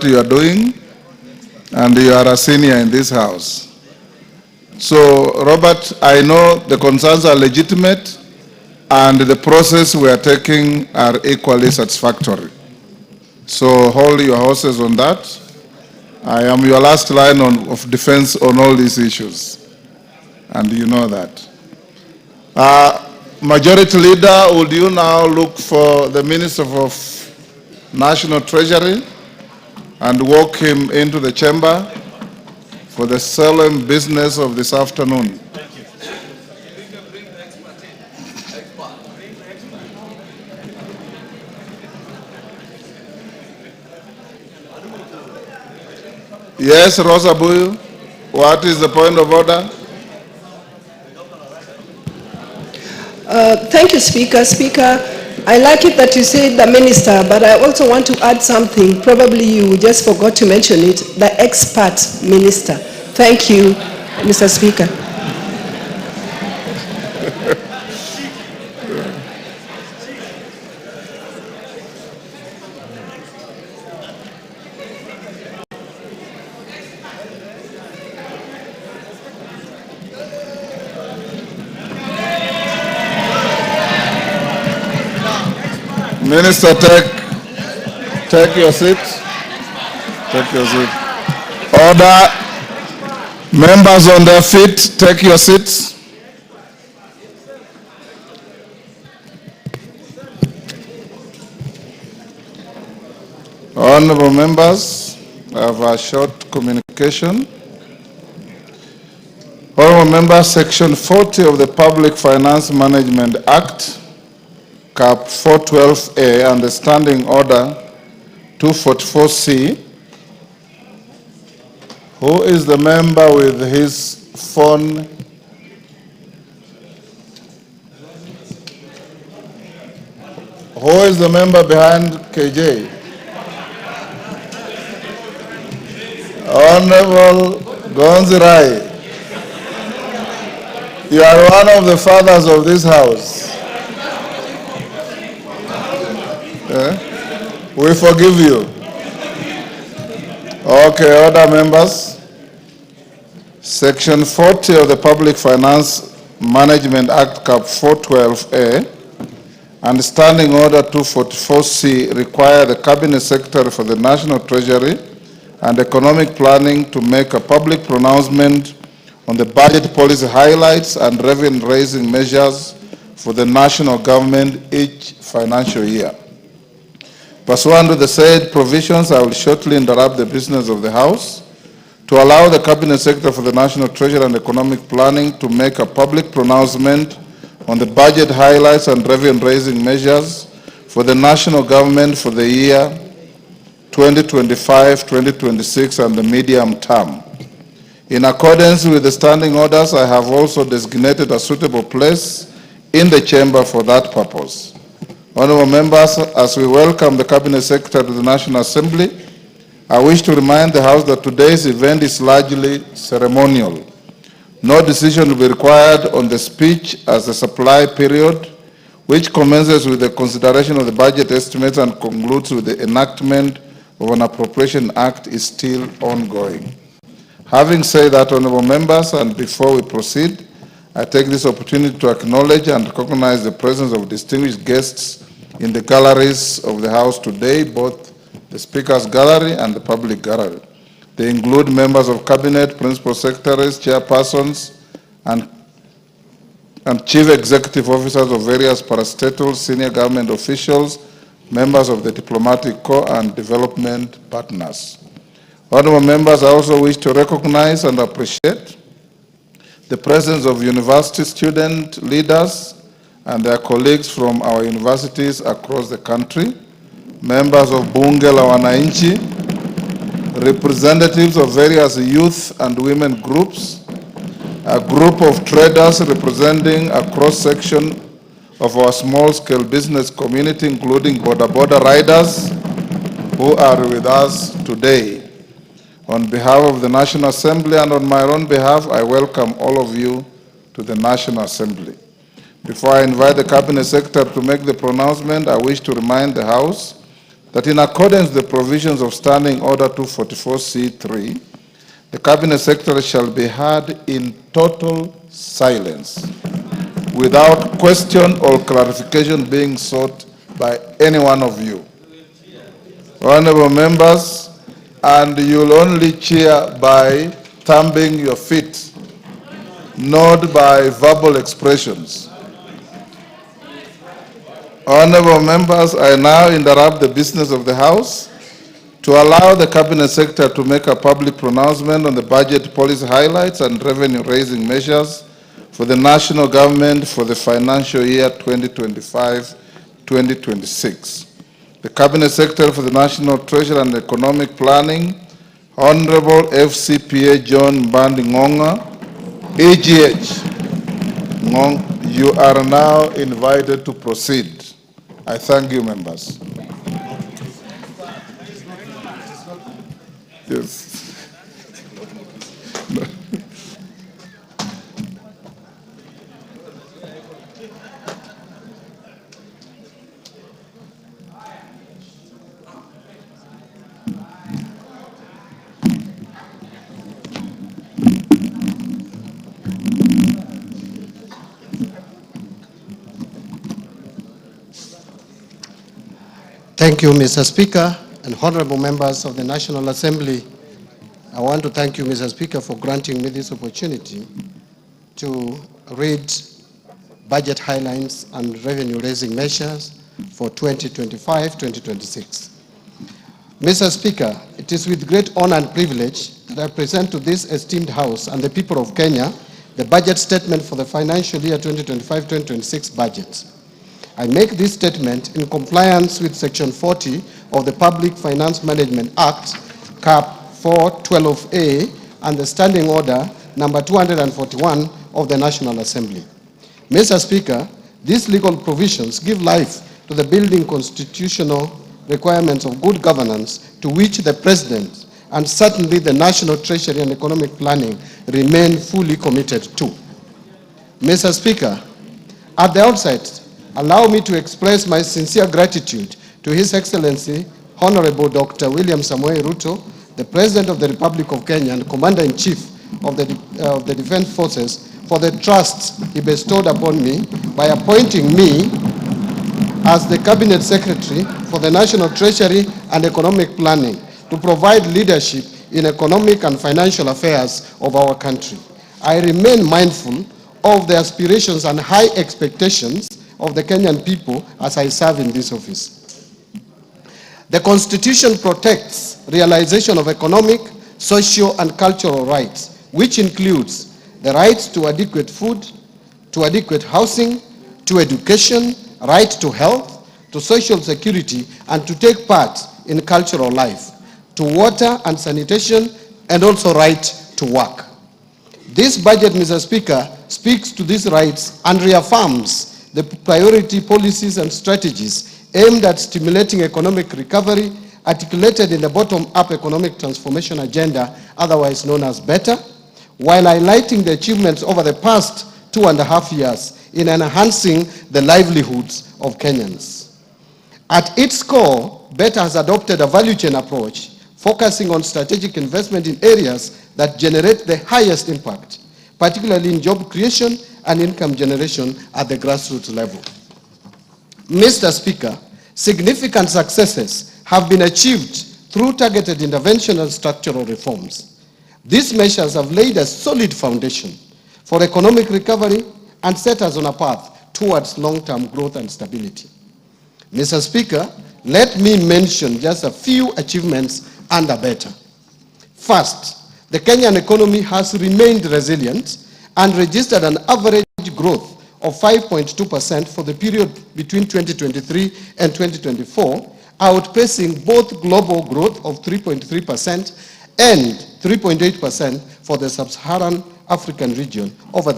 you are doing, and you are a senior in this house. So, Robert, I know the concerns are legitimate, and the process we are taking are equally satisfactory. So hold your horses on that. I am your last line of defense on all these issues, and you know that. Majority Leader, would you now look for the Minister of National Treasury and walk him into the chamber for the solemn business of this afternoon? Yes, Rosa Buyu, what is the point of order? Thank you, Speaker. Speaker, I like it that you say the minister, but I also want to add something. Probably you just forgot to mention it, the expert minister. Thank you, Mr. Speaker. Minister, take your seat. Take your seat. Order. Members on their feet, take your seats. Honorable members, I have a short communication. Honorable members, Section 40 of the Public Finance Management Act, Cap 412A, and the Standing Order 244C. Who is the member with his phone? Who is the member behind KJ? Honorable Gonzirai, you are one of the fathers of this house. We forgive you. Okay, other members. Section 40 of the Public Finance Management Act, Cap 412A, and Standing Order 244C require the Cabinet Secretary for the National Treasury and Economic Planning to make a public pronouncement on the budget policy highlights and revenue-raising measures for the national government each financial year. Pursuant to the said provisions, I will shortly interrupt the business of the House to allow the Cabinet Secretary for the National Treasury and Economic Planning to make a public pronouncement on the budget highlights and revenue-raising measures for the national government for the year 2025, 2026, and the medium term. In accordance with the standing orders, I have also designated a suitable place in the chamber for that purpose. Honorable members, as we welcome the Cabinet Secretary to the National Assembly, I wish to remind the House that today's event is largely ceremonial. No decision will be required on the speech as the supply period, which commences with the consideration of the budget estimates and concludes with the enactment of an appropriation act, is still ongoing. Having said that, honorable members, and before we proceed, I take this opportunity to acknowledge and recognize the presence of distinguished guests in the galleries of the House today, both the Speaker's Gallery and the Public Gallery. They include members of Cabinet, Principal Secretaries, Chairpersons, and Chief Executive Officers of various parastatals, senior government officials, members of the Diplomatic Corps, and development partners. Honorable members, I also wish to recognize and appreciate the presence of university student leaders and their colleagues from our universities across the country, members of Bunge la Wananchi, representatives of various youth and women groups, a group of traders representing a cross-section of our small-scale business community, including border riders who are with us today. On behalf of the National Assembly and on my own behalf, I welcome all of you to the National Assembly. Before I invite the Cabinet Secretary to make the pronouncement, I wish to remind the House that in accordance with the provisions of Standing Order 244C3, the Cabinet Secretary shall be heard in total silence, without question or clarification being sought by any one of you. Honorable members, and you'll only cheer by thumping your feet, not by verbal expressions. Honorable members, I now interrupt the business of the House to allow the Cabinet Secretary to make a public pronouncement on the budget policy highlights and revenue-raising measures for the national government for the financial year 2025-2026. The Cabinet Secretary for the National Treasury and Economic Planning, Honorable FCPA John Mbadi, AGH, you are now invited to proceed. I thank you, members. Yes. Thank you, Mr. Speaker, and honorable members of the National Assembly. I want to thank you, Mr. Speaker, for granting me this opportunity to read budget highlights and revenue-raising measures for 2025-2026. Mr. Speaker, it is with great honor and privilege that I present to this esteemed House and the people of Kenya the budget statement for the financial year 2025-2026 budget. I make this statement in compliance with Section 40 of the Public Finance Management Act, Cap 412A, and the Standing Order number 241 of the National Assembly. Mr. Speaker, these legal provisions give life to the building constitutional requirements of good governance to which the President and certainly the National Treasury and Economic Planning remain fully committed to. Mr. Speaker, at the outset, allow me to express my sincere gratitude to His Excellency, Honorable Dr. William Samoei Ruto, the President of the Republic of Kenya and Commander-in-Chief of the Defense Forces, for the trust he bestowed upon me by appointing me as the Cabinet Secretary for the National Treasury and Economic Planning to provide leadership in economic and financial affairs of our country. I remain mindful of the aspirations and high expectations of the Kenyan people as I serve in this office. The Constitution protects realization of economic, social, and cultural rights, which includes the rights to adequate food, to adequate housing, to education, right to health, to social security, and to take part in cultural life, to water and sanitation, and also right to work. This budget, Mr. Speaker, speaks to these rights and reaffirms the priority policies and strategies aimed at stimulating economic recovery, articulated in the bottom-up economic transformation agenda, otherwise known as BETTER, while highlighting the achievements over the past 2.5 years in enhancing the livelihoods of Kenyans. At its core, BETTER has adopted a value chain approach, focusing on strategic investment in areas that generate the highest impact, particularly in job creation and income generation at the grassroots level. Mr. Speaker, significant successes have been achieved through targeted intervention and structural reforms. These measures have laid a solid foundation for economic recovery and set us on a path towards long-term growth and stability. Mr. Speaker, let me mention just a few achievements under BETTER. First, the Kenyan economy has remained resilient and registered an average growth of 5.2% for the period between 2023 and 2024, outpacing both global growth of 3.3% and 3.8% for the sub-Saharan African region over the